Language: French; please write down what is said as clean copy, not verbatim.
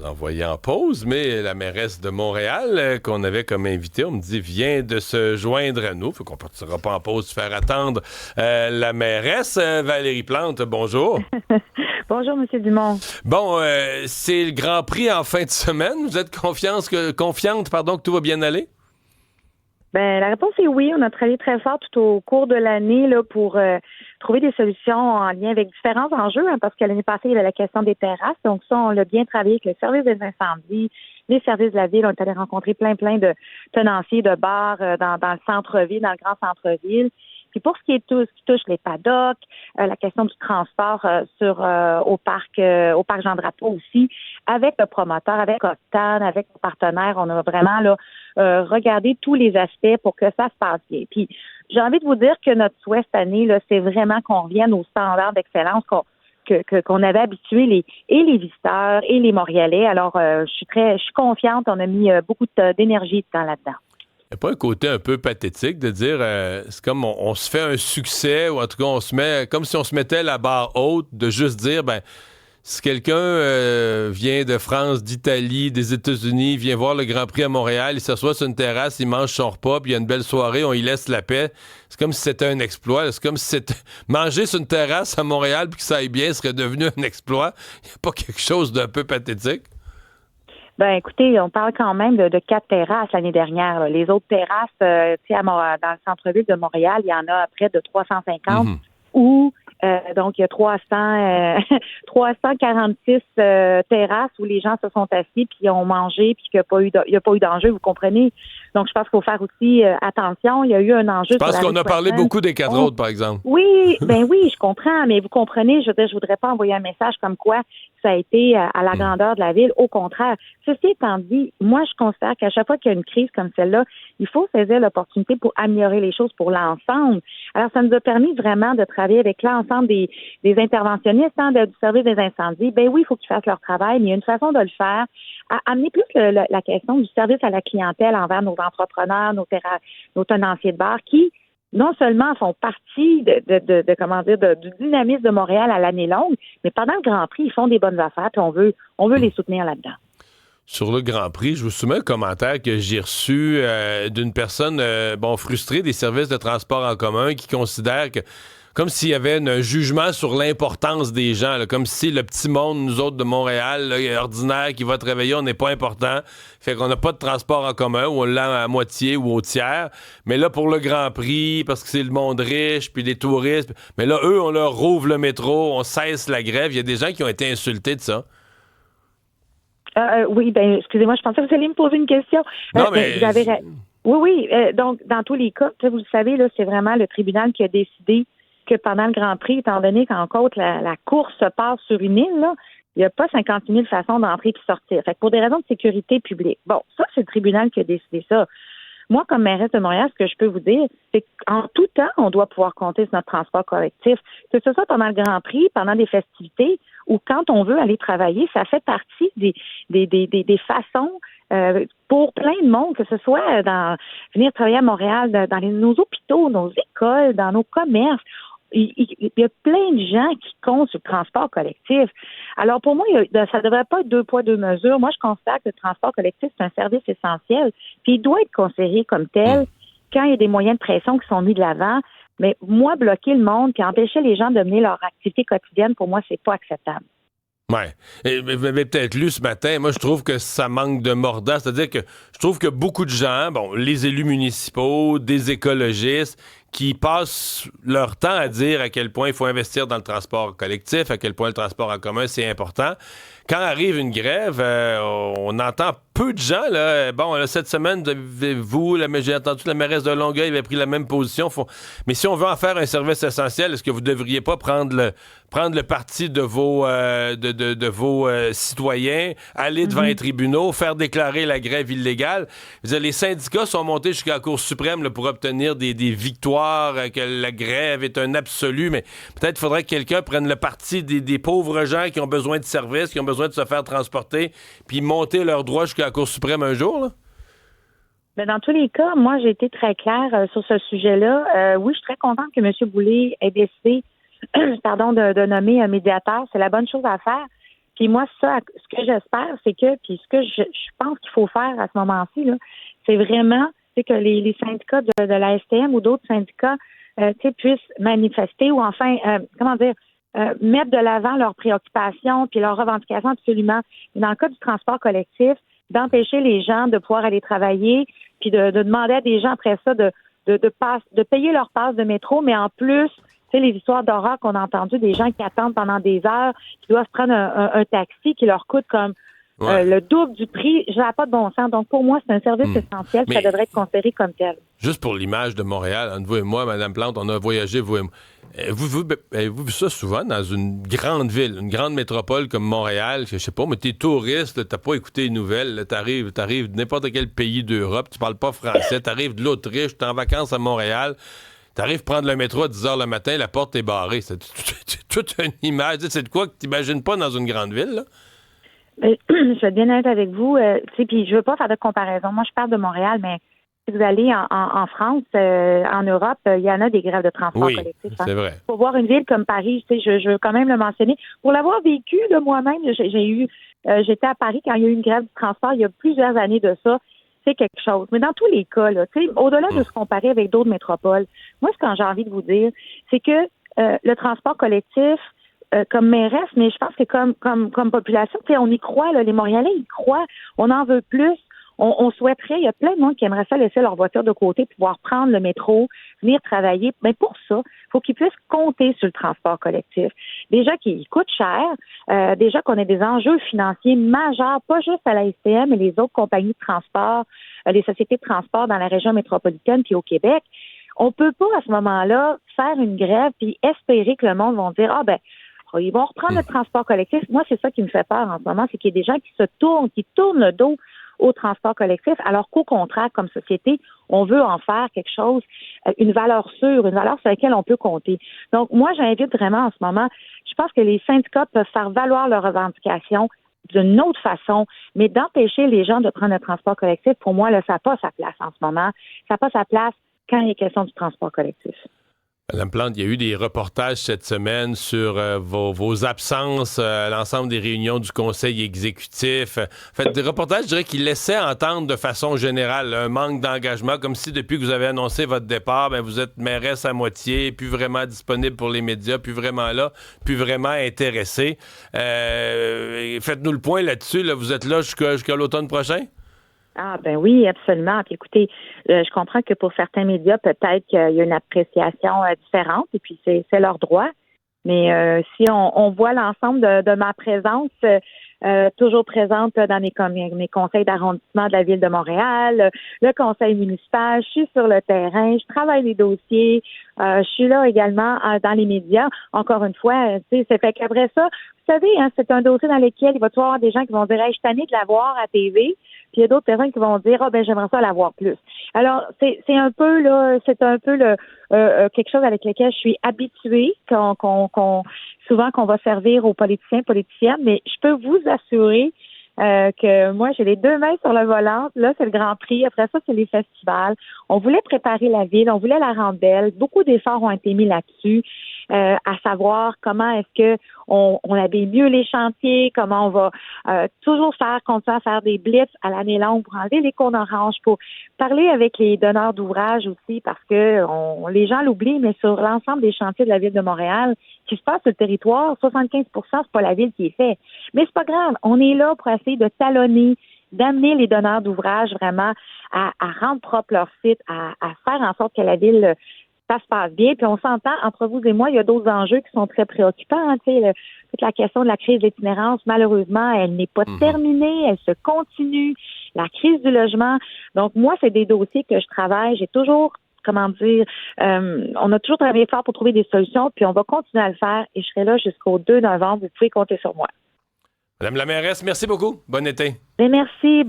envoyer en pause, mais la mairesse de Montréal, qu'on avait comme invitée, on me dit, vient de se joindre à nous. Fait qu'on ne partira pas en pause se faire attendre la mairesse. Valérie Plante, bonjour. Bonjour, M. Dumont. Bon, c'est le Grand Prix en fin de semaine. Vous êtes confiante que tout va bien aller? Ben, la réponse est oui. On a travaillé très fort tout au cours de l'année là, pour trouver des solutions en lien avec différents enjeux, parce que l'année passée, il y avait la question des terrasses. Donc ça, on l'a bien travaillé avec le service des incendies, les services de la ville. On est allé rencontrer plein de tenanciers de bars dans le centre-ville, dans le grand centre-ville. Puis pour ce qui touche les paddocks, la question du transport au parc Jean-Drapeau aussi, avec le promoteur, avec Octane, avec nos partenaires, on a vraiment là regardé tous les aspects pour que ça se passe bien. Puis j'ai envie de vous dire que notre souhait cette année, là, c'est vraiment qu'on revienne aux standards d'excellence qu'on avait habitué les visiteurs et les Montréalais. Alors je suis confiante, on a mis beaucoup d'énergie et de temps là-dedans. Il n'y a pas un côté un peu pathétique de dire c'est comme on se fait un succès, ou en tout cas on se met comme si on se mettait la barre haute, de juste dire si quelqu'un vient de France, d'Italie, des États-Unis, vient voir le Grand Prix à Montréal, il s'assoit sur une terrasse, il mange son repas, puis il y a une belle soirée, on y laisse la paix. C'est comme si c'était un exploit. C'est comme si c'était manger sur une terrasse à Montréal puis que ça aille bien serait devenu un exploit. Il n'y a pas quelque chose d'un peu pathétique? Ben, écoutez, on parle quand même de 4 terrasses l'année dernière. Là. Les autres terrasses, dans le centre-ville de Montréal, il y en a près de 350 où donc il y a 346 terrasses où les gens se sont assis puis ont mangé puis qu'il n'y a pas eu d'enjeu, vous comprenez? Donc je pense qu'il faut faire aussi attention. Il y a eu un enjeu. Je pense qu'on a parlé beaucoup des 4 autres, par exemple. Oui, oui, je comprends, mais vous comprenez, je voudrais pas envoyer un message comme quoi ça a été à la grandeur de la ville. Au contraire. Ceci étant dit, moi, je considère qu'à chaque fois qu'il y a une crise comme celle-là, il faut saisir l'opportunité pour améliorer les choses pour l'ensemble. Alors, ça nous a permis vraiment de travailler avec l'ensemble des interventionnistes du service des incendies. Ben oui, il faut qu'ils fassent leur travail, mais il y a une façon de le faire. À amener plus la question du service à la clientèle envers nos entrepreneurs, nos tenanciers de bar qui non seulement font partie du dynamisme de Montréal à l'année longue, mais pendant le Grand Prix, ils font des bonnes affaires, puis on veut les soutenir là-dedans. Sur le Grand Prix, je vous soumets un commentaire que j'ai reçu d'une personne frustrée des services de transport en commun qui considère que comme s'il y avait un jugement sur l'importance des gens, là, comme si le petit monde, nous autres de Montréal, là, ordinaire, qui va travailler, on n'est pas important. Fait qu'on n'a pas de transport en commun, ou on l'a à moitié ou au tiers. Mais là, pour le Grand Prix, parce que c'est le monde riche, puis les touristes, mais là, eux, on leur rouvre le métro, on cesse la grève. Il y a des gens qui ont été insultés de ça. Oui, excusez-moi, je pensais que vous alliez me poser une question. Non, mais... Oui, donc, dans tous les cas, vous le savez, là, c'est vraiment le tribunal qui a décidé que pendant le Grand Prix, étant donné qu'en côte, la course se passe sur une île, là, il n'y a pas 50 000 façons d'entrer et sortir. Fait que pour des raisons de sécurité publique. Bon, ça, c'est le tribunal qui a décidé ça. Moi, comme mairesse de Montréal, ce que je peux vous dire, c'est qu'en tout temps, on doit pouvoir compter sur notre transport collectif. Que ce soit pendant le Grand Prix, pendant des festivités, ou quand on veut aller travailler, ça fait partie des façons pour plein de monde, que ce soit venir travailler à Montréal, dans nos hôpitaux, nos écoles, dans nos commerces. Il y a plein de gens qui comptent sur le transport collectif. Alors, pour moi, ça ne devrait pas être 2 poids, 2 mesures. Moi, je considère que le transport collectif, c'est un service essentiel. Puis, il doit être considéré comme tel quand il y a des moyens de pression qui sont mis de l'avant. Mais moi, bloquer le monde puis empêcher les gens de mener leur activité quotidienne, pour moi, c'est pas acceptable. Ouais. Et vous avez peut-être lu ce matin, moi je trouve que ça manque de mordant, c'est-à-dire que je trouve que beaucoup de gens, les élus municipaux, des écologistes, qui passent leur temps à dire à quel point il faut investir dans le transport collectif, à quel point le transport en commun c'est important. Quand arrive une grève, on entend peu de gens, là. Cette semaine, j'ai entendu la mairesse de Longueuil avait pris la même position. Mais si on veut en faire un service essentiel, est-ce que vous ne devriez pas prendre le parti de vos citoyens, aller devant les tribunaux, faire déclarer la grève illégale? Je veux dire, les syndicats sont montés jusqu'à la Cour suprême là, pour obtenir des victoires, que la grève est un absolu, mais peut-être faudrait que quelqu'un prenne le parti des pauvres gens qui ont besoin de services, qui ont besoin de se faire transporter, puis monter leurs droits jusqu'à la Cour suprême un jour, là? Mais dans tous les cas, moi, j'ai été très claire sur ce sujet-là. Oui, je suis très contente que M. Boulay ait décidé de nommer un médiateur. C'est la bonne chose à faire. Puis moi, ça, ce que j'espère, c'est que, puis ce que je pense qu'il faut faire à ce moment-ci, là, c'est vraiment que les syndicats de la STM ou d'autres syndicats puissent manifester ou enfin, mettre de l'avant leurs préoccupations puis leurs revendications absolument. Et dans le cas du transport collectif, d'empêcher les gens de pouvoir aller travailler puis de demander à des gens après ça de payer leur passe de métro, mais en plus, tu sais, les histoires d'horreur qu'on a entendues, des gens qui attendent pendant des heures, qui doivent prendre un taxi qui leur coûte comme le double du prix, ça n'a pas de bon sens. Donc, pour moi, c'est un service essentiel, ça devrait être considéré comme tel. Juste pour l'image de Montréal, entre vous et moi, Mme Plante, on a voyagé, vous et moi. Avez-vous vu ça souvent dans une grande ville, une grande métropole comme Montréal? Je sais pas, mais t'es touriste, t'as pas écouté les nouvelles, t'arrives de n'importe quel pays d'Europe, tu parles pas français, t'arrives de l'Autriche, t'es en vacances à Montréal, t'arrives prendre le métro à 10h le matin, la porte est barrée. C'est toute une image. C'est de quoi que t'imagines pas dans une grande ville, là? Je vais être bien honnête avec vous, puis je veux pas faire de comparaison. Moi, je parle de Montréal, mais si vous allez en France, en Europe, il y en a des grèves de transport collectif. C'est vrai. Pour voir une ville comme Paris, je veux quand même le mentionner. Pour l'avoir vécu, là, moi-même, j'étais à Paris quand il y a eu une grève du transport il y a plusieurs années de ça. C'est quelque chose. Mais dans tous les cas, là, au-delà de se comparer avec d'autres métropoles, moi, ce que j'ai envie de vous dire, c'est que le transport collectif, comme mairesse, mais je pense que comme population, on y croit, là, les Montréalais y croient, on en veut plus. On souhaiterait, il y a plein de monde qui aimerait ça laisser leur voiture de côté, pouvoir prendre le métro, venir travailler. Mais pour ça, il faut qu'ils puissent compter sur le transport collectif. Déjà qu'il coûte cher, déjà qu'on a des enjeux financiers majeurs, pas juste à la STM, mais les autres compagnies de transport, les sociétés de transport dans la région métropolitaine puis au Québec. On peut pas, à ce moment-là, faire une grève puis espérer que le monde va dire, ils vont reprendre le transport collectif. Moi, c'est ça qui me fait peur en ce moment, c'est qu'il y a des gens qui tournent le dos au transport collectif, alors qu'au contraire, comme société, on veut en faire quelque chose, une valeur sûre, une valeur sur laquelle on peut compter. Donc, moi, j'invite vraiment en ce moment, je pense que les syndicats peuvent faire valoir leurs revendications d'une autre façon, mais d'empêcher les gens de prendre le transport collectif, pour moi, là, ça n'a pas sa place en ce moment. Ça n'a pas sa place quand il est question du transport collectif. Mme Plante, il y a eu des reportages cette semaine sur vos absences à l'ensemble des réunions du Conseil exécutif. En fait, des reportages, je dirais, qui laissaient entendre de façon générale un manque d'engagement, comme si depuis que vous avez annoncé votre départ, vous êtes mairesse à moitié, plus vraiment disponible pour les médias, plus vraiment là, plus vraiment intéressé. Faites-nous le point là-dessus. Là, vous êtes là jusqu'à l'automne prochain? Ah ben oui, absolument. Puis écoutez, je comprends que pour certains médias, peut-être qu'il y a une appréciation différente, et puis c'est leur droit. Mais si on voit l'ensemble de ma présence, toujours présente dans mes conseils d'arrondissement de la Ville de Montréal, le conseil municipal, je suis sur le terrain, je travaille les dossiers, je suis là également dans les médias. Encore une fois, c'est fait qu'après ça, vous savez, c'est un dossier dans lequel il va y avoir des gens qui vont dire, hey, je suis tannée de la voir à TV. Puis il y a d'autres personnes qui vont dire j'aimerais ça l'avoir plus. Alors c'est un peu quelque chose avec lequel je suis habituée souvent qu'on va servir aux politiciennes, mais je peux vous assurer que moi j'ai les deux mains sur le volant. Là c'est le Grand Prix, après ça c'est les festivals. On voulait préparer la ville, on voulait la rendre belle. Beaucoup d'efforts ont été mis là-dessus. À savoir comment est-ce que on habille mieux les chantiers, comment on va toujours continuer à faire des blitz à l'année longue pour enlever les cônes oranges, pour parler avec les donneurs d'ouvrages aussi, parce que les gens l'oublient, mais sur l'ensemble des chantiers de la Ville de Montréal qui se passe sur le territoire, 75% c'est pas la Ville qui est fait. Mais c'est pas grave, on est là pour essayer de talonner, d'amener les donneurs d'ouvrages vraiment à rendre propre leur site, à faire en sorte que la Ville ça se passe bien. Puis on s'entend, entre vous et moi, il y a d'autres enjeux qui sont très préoccupants. Toute la question de la crise d'itinérance, malheureusement, elle n'est pas terminée, elle se continue. La crise du logement. Donc, moi, c'est des dossiers que je travaille. J'ai toujours, on a toujours travaillé fort pour trouver des solutions, puis on va continuer à le faire et je serai là jusqu'au 2 novembre. Vous pouvez compter sur moi. Madame la mairesse, merci beaucoup. Bon été. Bien, merci.